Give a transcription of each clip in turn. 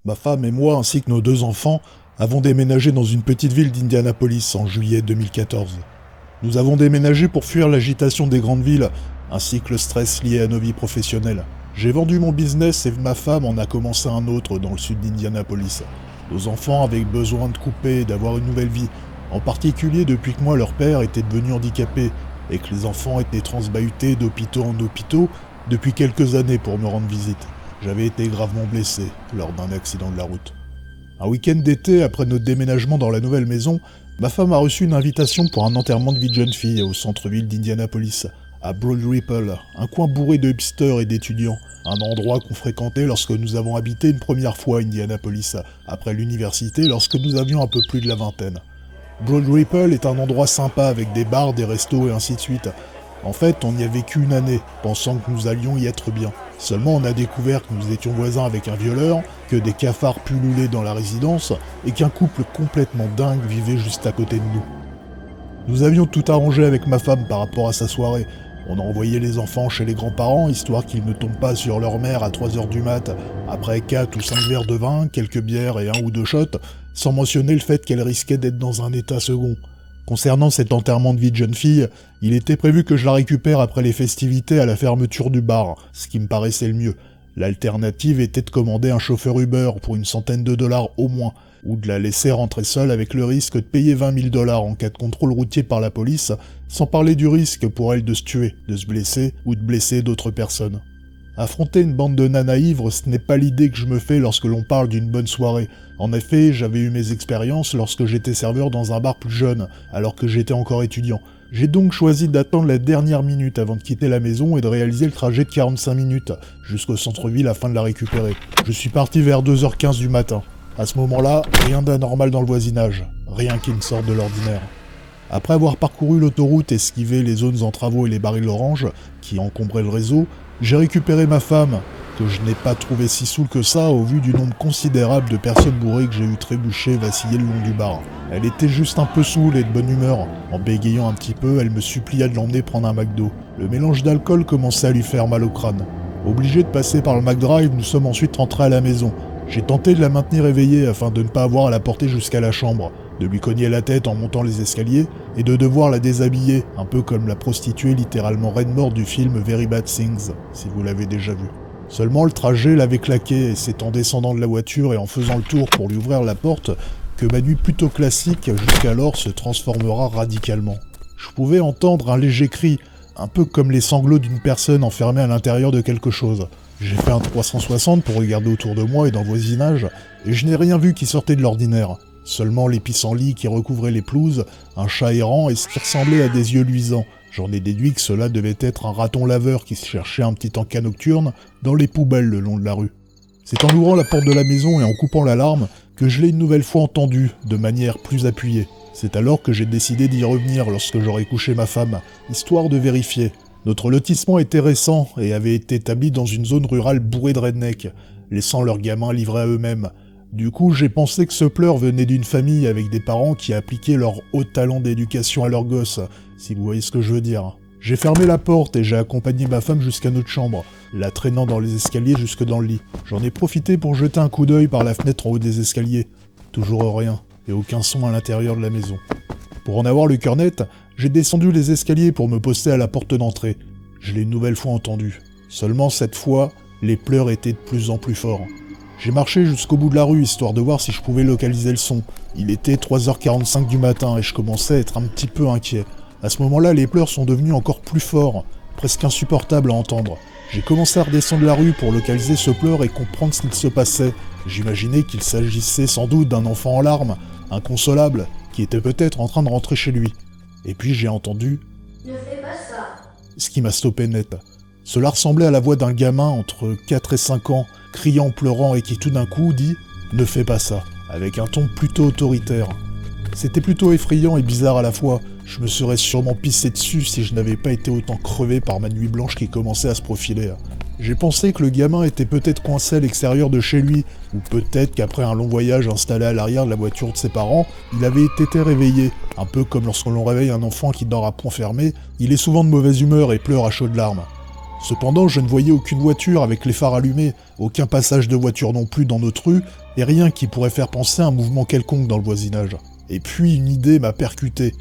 Ma femme et moi, ainsi que nos 2 enfants, avons déménagé dans une petite ville d'Indianapolis en juillet 2014. Nous avons déménagé pour fuir l'agitation des grandes villes, ainsi que le stress lié à nos vies professionnelles. J'ai vendu mon business et ma femme en a commencé un autre dans le sud d'Indianapolis. Nos enfants avaient besoin de couper et d'avoir une nouvelle vie, en particulier depuis que moi, leur père, était devenu handicapé et que les enfants étaient transbahutés d'hôpitaux en hôpitaux depuis quelques années pour me rendre visite. J'avais été gravement blessé lors d'un accident de la route. Un week-end d'été, après notre déménagement dans la nouvelle maison, ma femme a reçu une invitation pour un enterrement de vie de jeune fille au centre-ville d'Indianapolis, à Broad Ripple, un coin bourré de hipsters et d'étudiants, un endroit qu'on fréquentait lorsque nous avons habité une première fois à Indianapolis, après l'université lorsque nous avions un peu plus de la vingtaine. Broad Ripple est un endroit sympa avec des bars, des restos et ainsi de suite. En fait, on y a vécu une année, pensant que nous allions y être bien. Seulement, on a découvert que nous étions voisins avec un violeur, que des cafards pullulaient dans la résidence, et qu'un couple complètement dingue vivait juste à côté de nous. Nous avions tout arrangé avec ma femme par rapport à sa soirée. On a envoyé les enfants chez les grands-parents, histoire qu'ils ne tombent pas sur leur mère à 3h du mat, après 4 ou 5 verres de vin, quelques bières et 1 ou 2 shots, sans mentionner le fait qu'elle risquait d'être dans un état second. Concernant cet enterrement de vie de jeune fille, il était prévu que je la récupère après les festivités à la fermeture du bar, ce qui me paraissait le mieux. L'alternative était de commander un chauffeur Uber pour une centaine de dollars au moins, ou de la laisser rentrer seule avec le risque de payer 20 000 $ en cas de contrôle routier par la police, sans parler du risque pour elle de se tuer, de se blesser ou de blesser d'autres personnes. Affronter une bande de nanas ivres, ce n'est pas l'idée que je me fais lorsque l'on parle d'une bonne soirée. En effet, j'avais eu mes expériences lorsque j'étais serveur dans un bar plus jeune, alors que j'étais encore étudiant. J'ai donc choisi d'attendre la dernière minute avant de quitter la maison et de réaliser le trajet de 45 minutes, jusqu'au centre-ville afin de la récupérer. Je suis parti vers 2h15 du matin. À ce moment-là, rien d'anormal dans le voisinage, rien qui ne sorte de l'ordinaire. Après avoir parcouru l'autoroute et esquivé les zones en travaux et les barils oranges, qui encombraient le réseau, j'ai récupéré ma femme, que je n'ai pas trouvé si saoule que ça au vu du nombre considérable de personnes bourrées que j'ai eu trébucher vaciller le long du bar. Elle était juste un peu saoule et de bonne humeur. En bégayant un petit peu, elle me supplia de l'emmener prendre un McDo. Le mélange d'alcool commençait à lui faire mal au crâne. Obligé de passer par le McDrive, nous sommes ensuite rentrés à la maison. J'ai tenté de la maintenir éveillée afin de ne pas avoir à la porter jusqu'à la chambre, de lui cogner la tête en montant les escaliers et de devoir la déshabiller, un peu comme la prostituée littéralement reine morte du film Very Bad Things, si vous l'avez déjà vu. Seulement le trajet l'avait claqué et c'est en descendant de la voiture et en faisant le tour pour lui ouvrir la porte que ma nuit plutôt classique jusqu'alors se transformera radicalement. Je pouvais entendre un léger cri, un peu comme les sanglots d'une personne enfermée à l'intérieur de quelque chose. J'ai fait un 360 pour regarder autour de moi et dans le voisinage, et je n'ai rien vu qui sortait de l'ordinaire. Seulement les pissenlits qui recouvraient les pelouses, un chat errant et ce qui ressemblait à des yeux luisants. J'en ai déduit que cela devait être un raton laveur qui se cherchait un petit encas nocturne dans les poubelles le long de la rue. C'est en ouvrant la porte de la maison et en coupant l'alarme que je l'ai une nouvelle fois entendu, de manière plus appuyée. C'est alors que j'ai décidé d'y revenir lorsque j'aurai couché ma femme, histoire de vérifier. Notre lotissement était récent et avait été établi dans une zone rurale bourrée de rednecks, laissant leurs gamins livrés à eux-mêmes. Du coup, j'ai pensé que ce pleur venait d'une famille avec des parents qui appliquaient leur haut talent d'éducation à leurs gosses, si vous voyez ce que je veux dire. J'ai fermé la porte et j'ai accompagné ma femme jusqu'à notre chambre, la traînant dans les escaliers jusque dans le lit. J'en ai profité pour jeter un coup d'œil par la fenêtre en haut des escaliers. Toujours rien, et aucun son à l'intérieur de la maison. Pour en avoir le cœur net, j'ai descendu les escaliers pour me poster à la porte d'entrée. Je l'ai une nouvelle fois entendu. Seulement cette fois, les pleurs étaient de plus en plus forts. J'ai marché jusqu'au bout de la rue, histoire de voir si je pouvais localiser le son. Il était 3h45 du matin et je commençais à être un petit peu inquiet. À ce moment-là, les pleurs sont devenus encore plus forts, presque insupportables à entendre. J'ai commencé à redescendre la rue pour localiser ce pleur et comprendre ce qu'il se passait. J'imaginais qu'il s'agissait sans doute d'un enfant en larmes, inconsolable, qui était peut-être en train de rentrer chez lui. Et puis j'ai entendu « Ne fais pas ça !» Ce qui m'a stoppé net. Cela ressemblait à la voix d'un gamin entre 4 et 5 ans, criant, pleurant et qui tout d'un coup dit « Ne fais pas ça !» avec un ton plutôt autoritaire. C'était plutôt effrayant et bizarre à la fois. Je me serais sûrement pissé dessus si je n'avais pas été autant crevé par ma nuit blanche qui commençait à se profiler. J'ai pensé que le gamin était peut-être coincé à l'extérieur de chez lui, ou peut-être qu'après un long voyage installé à l'arrière de la voiture de ses parents, il avait été réveillé. Un peu comme lorsque l'on réveille un enfant qui dort à poing fermé, il est souvent de mauvaise humeur et pleure à chaudes larmes. Cependant, je ne voyais aucune voiture avec les phares allumés, aucun passage de voiture non plus dans notre rue, et rien qui pourrait faire penser à un mouvement quelconque dans le voisinage. Et puis une idée m'a percuté.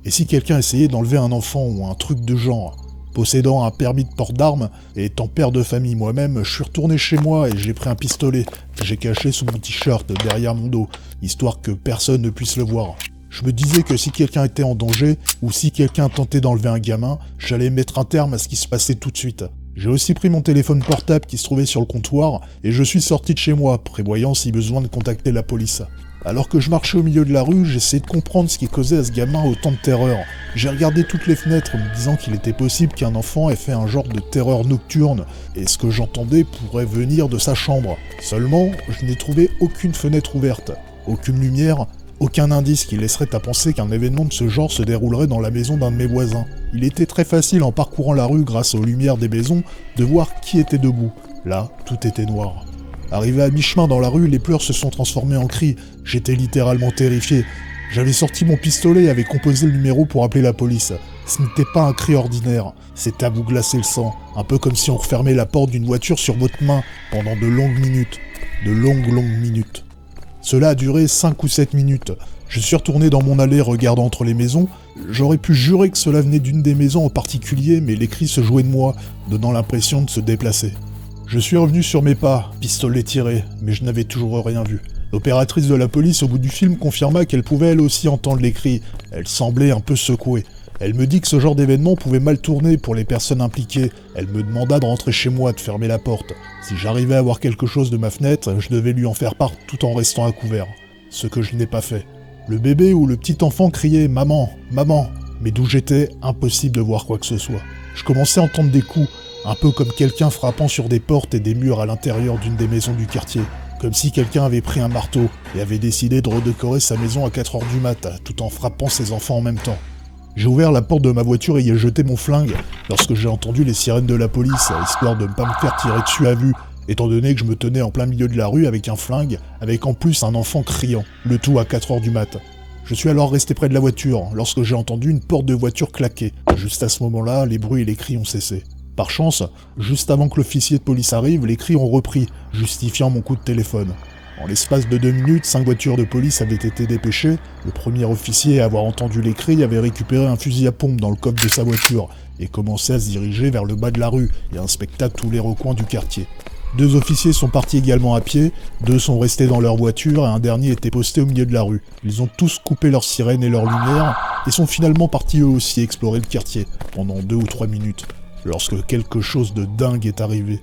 Et si quelqu'un essayait d'enlever un enfant ou un truc de genre? Possédant un permis de port d'armes et étant père de famille moi-même, je suis retourné chez moi et j'ai pris un pistolet que j'ai caché sous mon t-shirt derrière mon dos, histoire que personne ne puisse le voir. Je me disais que si quelqu'un était en danger, ou si quelqu'un tentait d'enlever un gamin, j'allais mettre un terme à ce qui se passait tout de suite. J'ai aussi pris mon téléphone portable qui se trouvait sur le comptoir, et je suis sorti de chez moi, prévoyant si besoin de contacter la police. Alors que je marchais au milieu de la rue, j'essayais de comprendre ce qui causait à ce gamin autant de terreur. J'ai regardé toutes les fenêtres, me disant qu'il était possible qu'un enfant ait fait un genre de terreur nocturne, et ce que j'entendais pourrait venir de sa chambre. Seulement, je n'ai trouvé aucune fenêtre ouverte, aucune lumière, aucun indice qui laisserait à penser qu'un événement de ce genre se déroulerait dans la maison d'un de mes voisins. Il était très facile en parcourant la rue grâce aux lumières des maisons de voir qui était debout. Là, tout était noir. Arrivé à mi-chemin dans la rue, les pleurs se sont transformés en cris. J'étais littéralement terrifié. J'avais sorti mon pistolet et avais composé le numéro pour appeler la police. Ce n'était pas un cri ordinaire, c'était à vous glacer le sang, un peu comme si on refermait la porte d'une voiture sur votre main pendant de longues minutes. De longues minutes. Cela a duré 5 ou 7 minutes. Je suis retourné dans mon allée regardant entre les maisons. J'aurais pu jurer que cela venait d'une des maisons en particulier, mais les cris se jouaient de moi, donnant l'impression de se déplacer. Je suis revenu sur mes pas, pistolet tiré, mais je n'avais toujours rien vu. L'opératrice de la police au bout du film confirma qu'elle pouvait elle aussi entendre les cris. Elle semblait un peu secouée. Elle me dit que ce genre d'événement pouvait mal tourner pour les personnes impliquées. Elle me demanda de rentrer chez moi, de fermer la porte. Si j'arrivais à voir quelque chose de ma fenêtre, je devais lui en faire part tout en restant à couvert. Ce que je n'ai pas fait. Le bébé ou le petit enfant criait « Maman, maman !» Mais d'où j'étais, impossible de voir quoi que ce soit. Je commençais à entendre des coups, un peu comme quelqu'un frappant sur des portes et des murs à l'intérieur d'une des maisons du quartier. Comme si quelqu'un avait pris un marteau et avait décidé de redécorer sa maison à 4h du mat, tout en frappant ses enfants en même temps. J'ai ouvert la porte de ma voiture et y ai jeté mon flingue lorsque j'ai entendu les sirènes de la police, histoire de ne pas me faire tirer dessus à vue, étant donné que je me tenais en plein milieu de la rue avec un flingue, avec en plus un enfant criant, le tout à 4h du mat. Je suis alors resté près de la voiture, lorsque j'ai entendu une porte de voiture claquer. Juste à ce moment-là, les bruits et les cris ont cessé. Par chance, juste avant que l'officier de police arrive, les cris ont repris, justifiant mon coup de téléphone. En l'espace de 2 minutes, 5 voitures de police avaient été dépêchées. Le premier officier à avoir entendu les cris avait récupéré un fusil à pompe dans le coffre de sa voiture et commençait à se diriger vers le bas de la rue et inspecta tous les recoins du quartier. 2 officiers sont partis également à pied, 2 sont restés dans leur voiture et un dernier était posté au milieu de la rue. Ils ont tous coupé leurs sirènes et leurs lumières et sont finalement partis eux aussi explorer le quartier pendant 2 ou 3 minutes. Lorsque quelque chose de dingue est arrivé.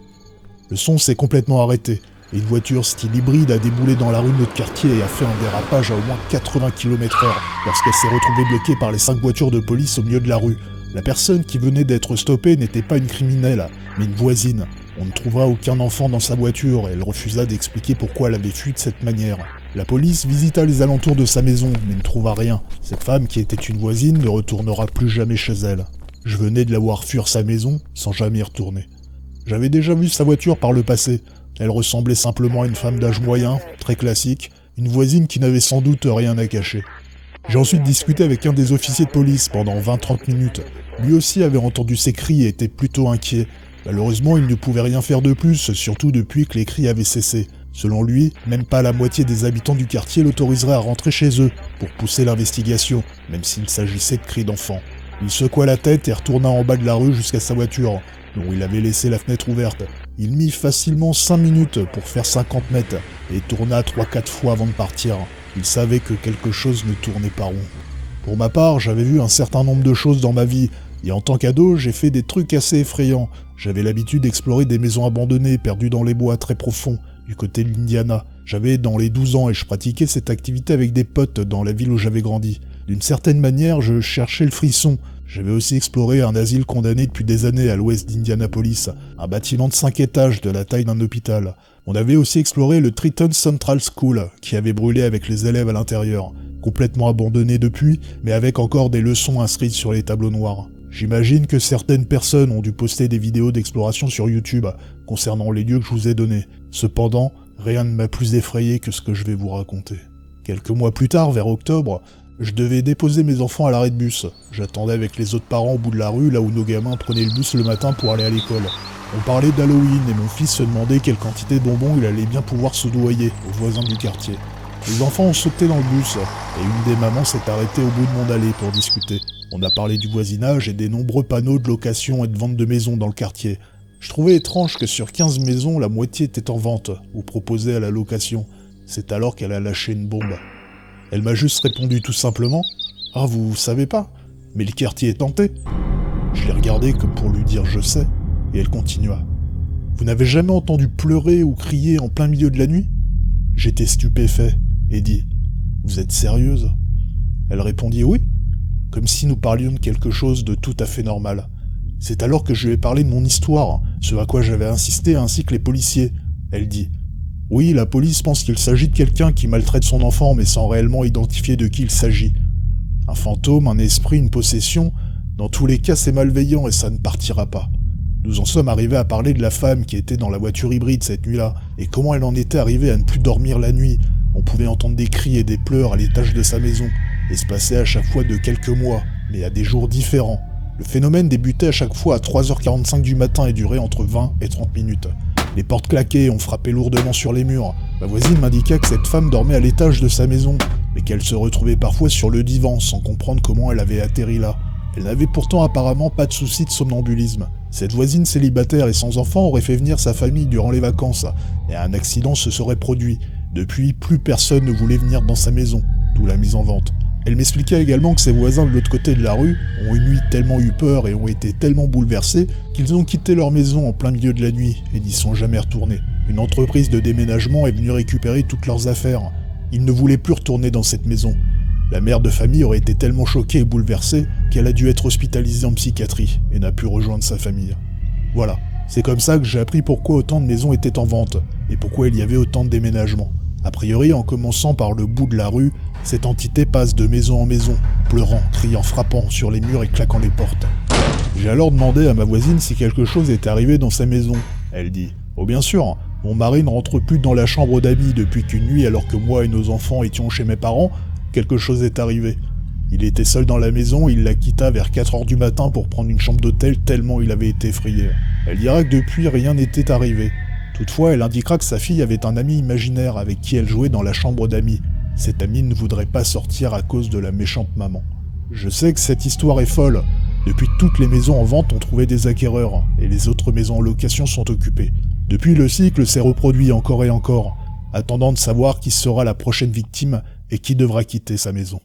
Le son s'est complètement arrêté, et une voiture style hybride a déboulé dans la rue de notre quartier et a fait un dérapage à au moins 80 km/h lorsqu'elle s'est retrouvée bloquée par les 5 voitures de police au milieu de la rue. La personne qui venait d'être stoppée n'était pas une criminelle, mais une voisine. On ne trouva aucun enfant dans sa voiture et elle refusa d'expliquer pourquoi elle avait fui de cette manière. La police visita les alentours de sa maison, mais ne trouva rien. Cette femme, qui était une voisine, ne retournera plus jamais chez elle. Je venais de la voir fuir sa maison sans jamais y retourner. J'avais déjà vu sa voiture par le passé. Elle ressemblait simplement à une femme d'âge moyen, très classique, une voisine qui n'avait sans doute rien à cacher. J'ai ensuite discuté avec un des officiers de police pendant 20-30 minutes. Lui aussi avait entendu ces cris et était plutôt inquiet. Malheureusement, il ne pouvait rien faire de plus, surtout depuis que les cris avaient cessé. Selon lui, même pas la moitié des habitants du quartier l'autoriserait à rentrer chez eux pour pousser l'investigation, même s'il s'agissait de cris d'enfants. Il secoua la tête et retourna en bas de la rue jusqu'à sa voiture, dont il avait laissé la fenêtre ouverte. Il mit facilement 5 minutes pour faire 50 mètres et tourna 3-4 fois avant de partir. Il savait que quelque chose ne tournait pas rond. Pour ma part, j'avais vu un certain nombre de choses dans ma vie, et en tant qu'ado, j'ai fait des trucs assez effrayants. J'avais l'habitude d'explorer des maisons abandonnées perdues dans les bois très profonds, du côté de l'Indiana. J'avais dans les 12 ans et je pratiquais cette activité avec des potes dans la ville où j'avais grandi. D'une certaine manière, je cherchais le frisson. J'avais aussi exploré un asile condamné depuis des années à l'ouest d'Indianapolis, un bâtiment de 5 étages de la taille d'un hôpital. On avait aussi exploré le Triton Central School, qui avait brûlé avec les élèves à l'intérieur, complètement abandonné depuis, mais avec encore des leçons inscrites sur les tableaux noirs. J'imagine que certaines personnes ont dû poster des vidéos d'exploration sur YouTube concernant les lieux que je vous ai donnés. Cependant, rien ne m'a plus effrayé que ce que je vais vous raconter. Quelques mois plus tard, vers octobre, Je devais déposer mes enfants à l'arrêt de bus. J'attendais avec les autres parents au bout de la rue, là où nos gamins prenaient le bus le matin pour aller à l'école. On parlait d'Halloween et mon fils se demandait quelle quantité de bonbons il allait bien pouvoir soudoyer aux voisins du quartier. Les enfants ont sauté dans le bus et une des mamans s'est arrêtée au bout de mon allée pour discuter. On a parlé du voisinage et des nombreux panneaux de location et de vente de maisons dans le quartier. Je trouvais étrange que sur 15 maisons, la moitié était en vente ou proposée à la location. C'est alors qu'elle a lâché une bombe. Elle m'a juste répondu tout simplement « Ah, vous savez pas, mais le quartier est tenté ». Je l'ai regardée comme pour lui dire « Je sais ». Et elle continua. « Vous n'avez jamais entendu pleurer ou crier en plein milieu de la nuit ?» J'étais stupéfait et dit « Vous êtes sérieuse ?» Elle répondit « Oui », comme si nous parlions de quelque chose de tout à fait normal. C'est alors que je lui ai parlé de mon histoire, ce à quoi j'avais insisté ainsi que les policiers. Elle dit « Oui, la police pense qu'il s'agit de quelqu'un qui maltraite son enfant mais sans réellement identifier de qui il s'agit. Un fantôme, un esprit, une possession, dans tous les cas c'est malveillant et ça ne partira pas. » Nous en sommes arrivés à parler de la femme qui était dans la voiture hybride cette nuit-là, et comment elle en était arrivée à ne plus dormir la nuit. On pouvait entendre des cris et des pleurs à l'étage de sa maison, et se passait à chaque fois de quelques mois, mais à des jours différents. Le phénomène débutait à chaque fois à 3h45 du matin et durait entre 20 et 30 minutes. Les portes claquaient, on frappait lourdement sur les murs. Ma voisine m'indiqua que cette femme dormait à l'étage de sa maison, mais qu'elle se retrouvait parfois sur le divan sans comprendre comment elle avait atterri là. Elle n'avait pourtant apparemment pas de souci de somnambulisme. Cette voisine célibataire et sans enfant aurait fait venir sa famille durant les vacances, et un accident se serait produit. Depuis, plus personne ne voulait venir dans sa maison, d'où la mise en vente. Elle m'expliquait également que ses voisins de l'autre côté de la rue ont une nuit tellement eu peur et ont été tellement bouleversés qu'ils ont quitté leur maison en plein milieu de la nuit et n'y sont jamais retournés. Une entreprise de déménagement est venue récupérer toutes leurs affaires. Ils ne voulaient plus retourner dans cette maison. La mère de famille aurait été tellement choquée et bouleversée qu'elle a dû être hospitalisée en psychiatrie et n'a pu rejoindre sa famille. Voilà, c'est comme ça que j'ai appris pourquoi autant de maisons étaient en vente et pourquoi il y avait autant de déménagements. A priori, en commençant par le bout de la rue, cette entité passe de maison en maison, pleurant, criant, frappant sur les murs et claquant les portes. J'ai alors demandé à ma voisine si quelque chose était arrivé dans sa maison. Elle dit « Oh bien sûr, mon mari ne rentre plus dans la chambre d'amis depuis qu'une nuit, alors que moi et nos enfants étions chez mes parents, quelque chose est arrivé. Il était seul dans la maison, il la quitta vers 4h du matin pour prendre une chambre d'hôtel tellement il avait été effrayé. Elle dira que depuis rien n'était arrivé. Toutefois, elle indiquera que sa fille avait un ami imaginaire avec qui elle jouait dans la chambre d'amis. Cet ami ne voudrait pas sortir à cause de la méchante maman. Je sais que cette histoire est folle. Depuis, toutes les maisons en vente ont trouvé des acquéreurs, et les autres maisons en location sont occupées. Depuis, le cycle s'est reproduit encore et encore, attendant de savoir qui sera la prochaine victime et qui devra quitter sa maison.